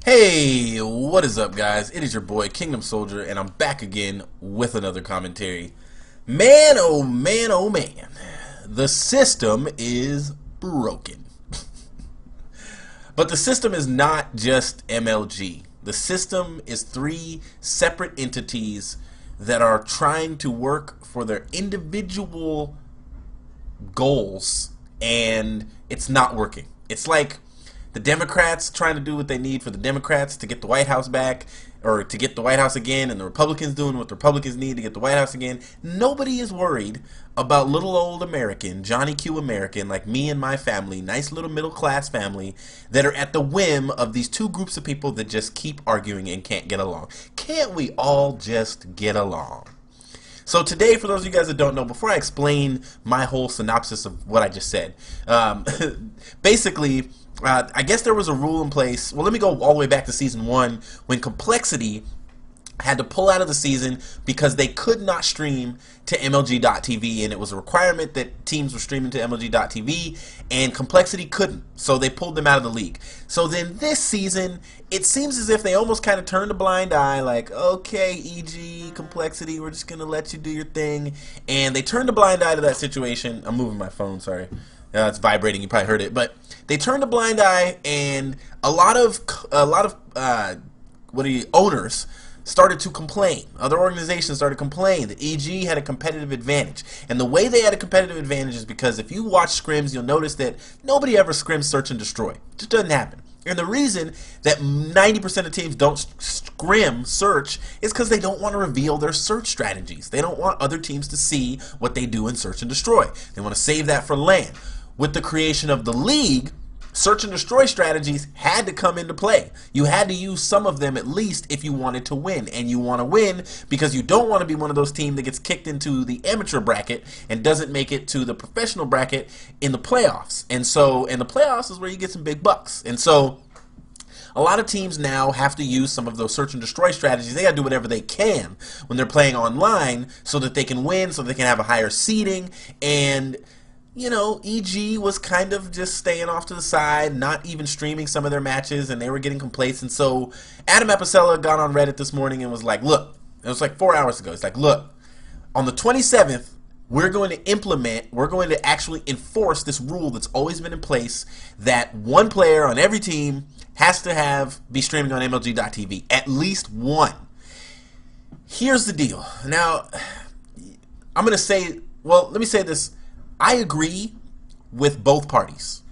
Hey, what is up, guys? It is your boy Kingdom Soldier, and I'm back again with another commentary. Man, oh man, oh man, the system is broken. But the system is not just MLG. The system is three separate entities that are trying to work for their individual goals, and it's not working. It's like the Democrats trying to do what they need for the Democrats to get the White House back, or to get the White House again, and the Republicans doing what the Republicans need to get the White House again. Nobody is worried about little old American, Johnny Q American, like me and my family, nice little middle class family, that are at the whim of these two groups of people that just keep arguing and can't get along. Can't we all just get along? So today, for those of you guys that don't know, before I explain my whole synopsis of what I just said, basically, I guess there was a rule in place. Well, let me go all the way back to season 1 when Complexity had to pull out of the season because they could not stream to MLG.TV, and it was a requirement that teams were streaming to MLG.TV, and Complexity couldn't, so they pulled them out of the league. So then this season, it seems as if they almost kind of turned a blind eye, like, okay, EG, Complexity, we're just going to let you do your thing, and they turned a blind eye to that situation. I'm moving my phone, sorry. It's vibrating, you probably heard it, but they turned a blind eye, and a lot of owners started to complain. Other organizations started to complain that EG had a competitive advantage. And the way they had a competitive advantage is because if you watch scrims, you'll notice that nobody ever scrims search and destroy. It just doesn't happen. And the reason that 90% of teams don't scrim search is because they don't want to reveal their search strategies. They don't want other teams to see what they do in search and destroy. They want to save that for LAN. With the creation of the league, search and destroy strategies had to come into play. You had to use some of them at least if you wanted to win. And you want to win because you don't want to be one of those teams that gets kicked into the amateur bracket and doesn't make it to the professional bracket in the playoffs. And so in the playoffs is where you get some big bucks. And so a lot of teams now have to use some of those search and destroy strategies. They got to do whatever they can when they're playing online so that they can win, so they can have a higher seeding. And you know, EG was kind of just staying off to the side, not even streaming some of their matches, and they were getting complacent. So Adam Apicella got on Reddit this morning and was like, look, it was like 4 hours ago. It's like, look, on the 27th, we're going to actually enforce this rule that's always been in place that one player on every team has to be streaming on MLG.TV, at least one. Here's the deal. Now, I'm going to say, well, let me say this. I agree with both parties.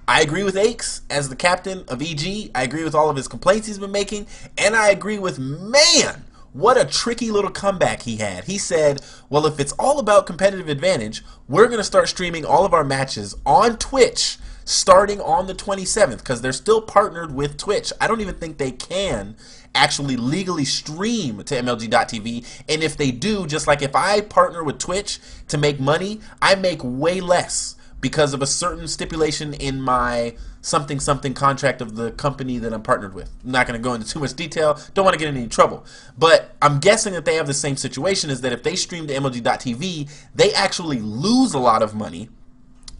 I agree with Aches as the captain of EG. I agree with all of his complaints he's been making. And I agree with, man, what a tricky little comeback he had. He said, well, if it's all about competitive advantage, we're going to start streaming all of our matches on Twitch starting on the 27th because they're still partnered with Twitch. I don't even think they can actually legally stream to MLG.TV, and if they do, just like if I partner with Twitch to make money, I make way less because of a certain stipulation in my something contract of the company that I'm partnered with. I'm not going to go into too much detail, don't want to get in any trouble, but I'm guessing that they have the same situation, is that if they stream to MLG.TV, they actually lose a lot of money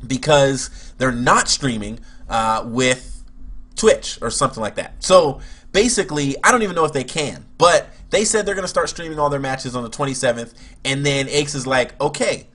because they're not streaming with Twitch or something like that. So basically, I don't even know if they can, but they said they're going to start streaming all their matches on the 27th, and then Aches is like, okay,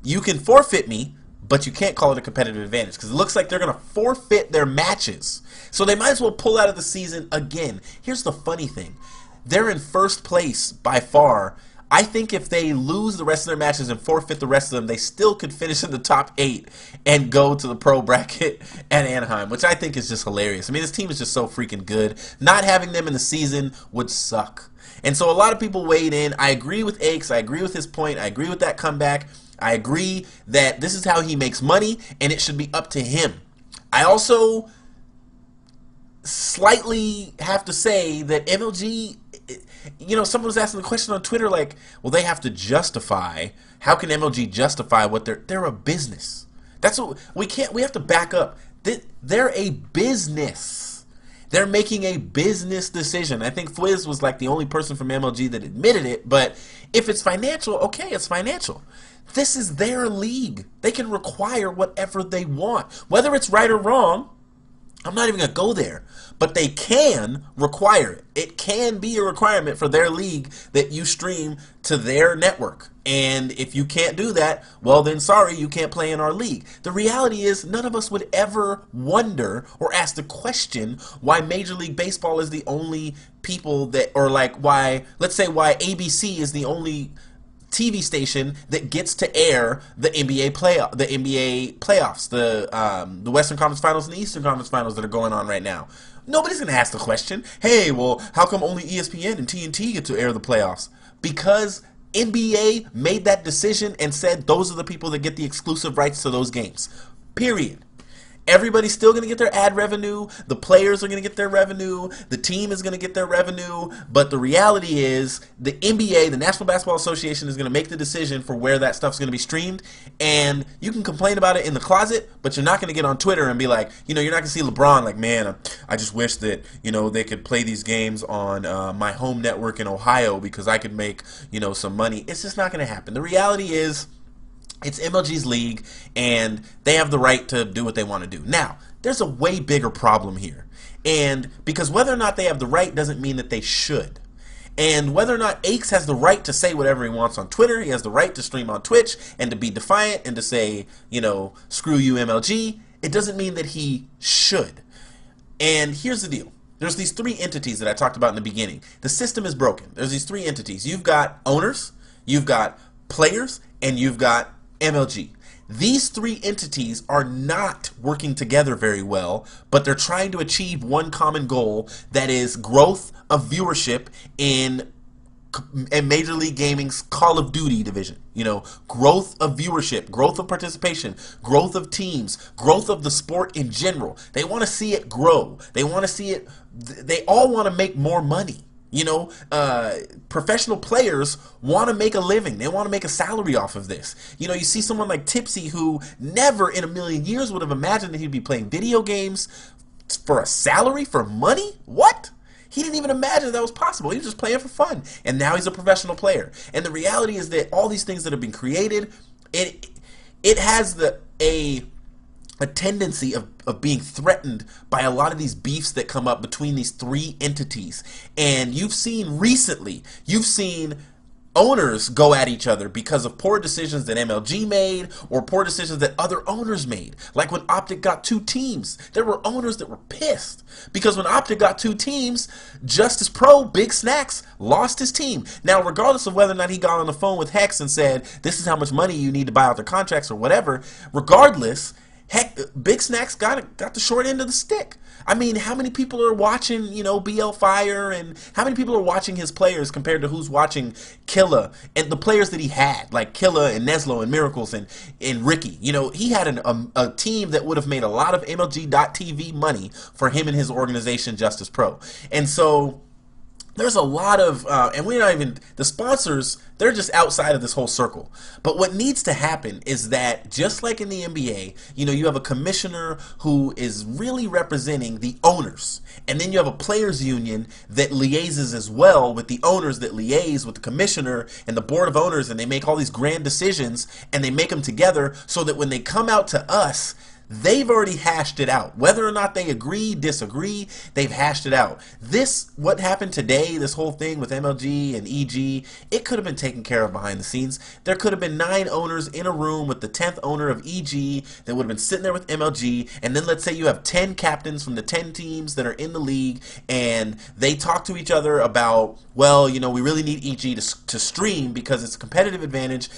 you can forfeit me, but you can't call it a competitive advantage, because it looks like they're going to forfeit their matches. So they might as well pull out of the season again. Here's the funny thing. They're in first place by far. I think if they lose the rest of their matches and forfeit the rest of them, they still could finish in the top 8 and go to the pro bracket at Anaheim, which I think is just hilarious. I mean, this team is just so freaking good. Not having them in the season would suck. And so a lot of people weighed in. I agree with Aches. I agree with his point. I agree with that comeback. I agree that this is how he makes money, and it should be up to him. I also slightly have to say that MLG, you know, someone was asking the question on Twitter, like, well, they have to justify. How can MLG justify what they're a business? That's what we have to back up. They're a business. They're making a business decision. I think Fwiz was like the only person from MLG that admitted it, but if it's financial, okay, it's financial. This is their league. They can require whatever they want. Whether it's right or wrong, I'm not even going to go there. But they can require it. It can be a requirement for their league that you stream to their network. And if you can't do that, well then sorry, you can't play in our league. The reality is none of us would ever wonder or ask the question why Major League Baseball is the only people that, or like why, let's say why ABC is the only TV station that gets to air the NBA playoffs, the Western Conference Finals and the Eastern Conference Finals that are going on right now. Nobody's going to ask the question, hey, well, how come only ESPN and TNT get to air the playoffs? Because NBA made that decision and said those are the people that get the exclusive rights to those games. Period. Everybody's still going to get their ad revenue. The players are going to get their revenue. The team is going to get their revenue. But the reality is the NBA, the National Basketball Association, is going to make the decision for where that stuff's going to be streamed. And you can complain about it in the closet, but you're not going to get on Twitter and be like, you know, you're not going to see LeBron like, man, I just wish that, you know, they could play these games on my home network in Ohio because I could make, you know, some money. It's just not going to happen. The reality is, it's MLG's league, and they have the right to do what they want to do. Now, there's a way bigger problem here. And because whether or not they have the right doesn't mean that they should. And whether or not Aches has the right to say whatever he wants on Twitter, he has the right to stream on Twitch and to be defiant and to say, you know, screw you MLG, it doesn't mean that he should. And here's the deal. There's these three entities that I talked about in the beginning. The system is broken. There's these three entities. You've got owners, you've got players, and you've got MLG. These three entities are not working together very well, but they're trying to achieve one common goal, that is growth of viewership in Major League Gaming's Call of Duty division. You know, growth of viewership, growth of participation, growth of teams, growth of the sport in general. They want to see it grow. They want to see it, they all want to make more money. You know, professional players want to make a living. They want to make a salary off of this. You know, you see someone like Tipsy who never in a million years would have imagined that he'd be playing video games for a salary, for money? What? He didn't even imagine that was possible. He was just playing for fun. And now he's a professional player. And the reality is that all these things that have been created, it has a tendency of being threatened by a lot of these beefs that come up between these three entities. And you've seen recently, you've seen owners go at each other because of poor decisions that MLG made or poor decisions that other owners made. Like when Optic got two teams, there were owners that were pissed because when Optic got two teams, Justice Pro, Big Snacks, lost his team. Now, regardless of whether or not he got on the phone with Hex and said, this is how much money you need to buy out their contracts or whatever, regardless, heck, Big Snacks got the short end of the stick. I mean, how many people are watching, you know, BL Fire, and how many people are watching his players compared to who's watching Killa and the players that he had, like Killa and Neslo and Miracles and Ricky. You know, he had a team that would have made a lot of MLG.TV money for him and his organization, Justice Pro. And so there's a lot of, and we're not even, the sponsors, they're just outside of this whole circle. But what needs to happen is that, just like in the NBA, you know, you have a commissioner who is really representing the owners. And then you have a players union that liaises as well with the owners that liaise with the commissioner and the board of owners, and they make all these grand decisions, and they make them together so that when they come out to us, they've already hashed it out. Whether or not they agree, disagree, they've hashed it out. This, what happened today, this whole thing with MLG and EG, it could have been taken care of behind the scenes. There could have been 9 owners in a room with the 10th owner of EG that would have been sitting there with MLG, and then let's say you have 10 captains from the 10 teams that are in the league, and they talk to each other about, well, you know, we really need EG to stream because it's a competitive advantage,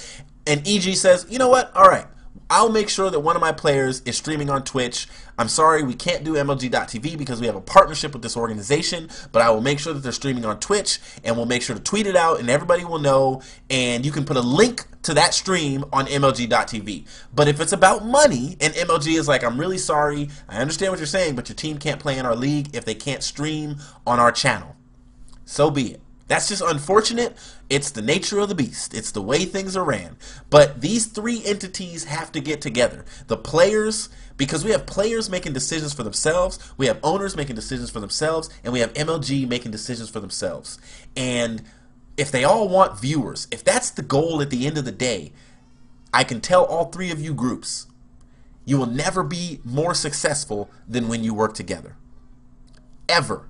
and EG says, you know what, all right, I'll make sure that one of my players is streaming on Twitch. I'm sorry, we can't do MLG.TV because we have a partnership with this organization, but I will make sure that they're streaming on Twitch, and we'll make sure to tweet it out, and everybody will know, and you can put a link to that stream on MLG.TV. But if it's about money, and MLG is like, I'm really sorry, I understand what you're saying, but your team can't play in our league if they can't stream on our channel. So be it. That's just unfortunate. It's the nature of the beast. It's the way things are ran. But these three entities have to get together. The players, because we have players making decisions for themselves, we have owners making decisions for themselves, and we have MLG making decisions for themselves. And if they all want viewers, if that's the goal at the end of the day, I can tell all three of you groups, You will never be more successful than when you work together. Ever.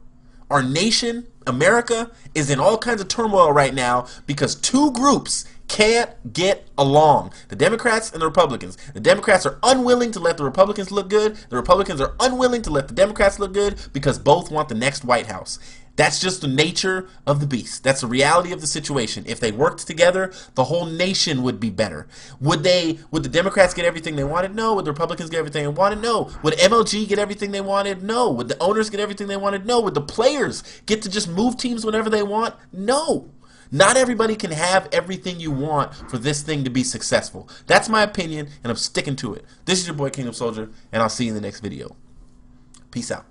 Our nation, America, is in all kinds of turmoil right now because two groups can't get along. The Democrats and the Republicans. The Democrats are unwilling to let the Republicans look good. The Republicans are unwilling to let the Democrats look good because both want the next White House. That's just the nature of the beast. That's the reality of the situation. If they worked together, the whole nation would be better. Would the Democrats get everything they wanted? No. Would the Republicans get everything they wanted? No. Would MLG get everything they wanted? No. Would the owners get everything they wanted? No. Would the players get to just move teams whenever they want? No. Not everybody can have everything you want for this thing to be successful. That's my opinion, and I'm sticking to it. This is your boy, Kingdom Soldier, and I'll see you in the next video. Peace out.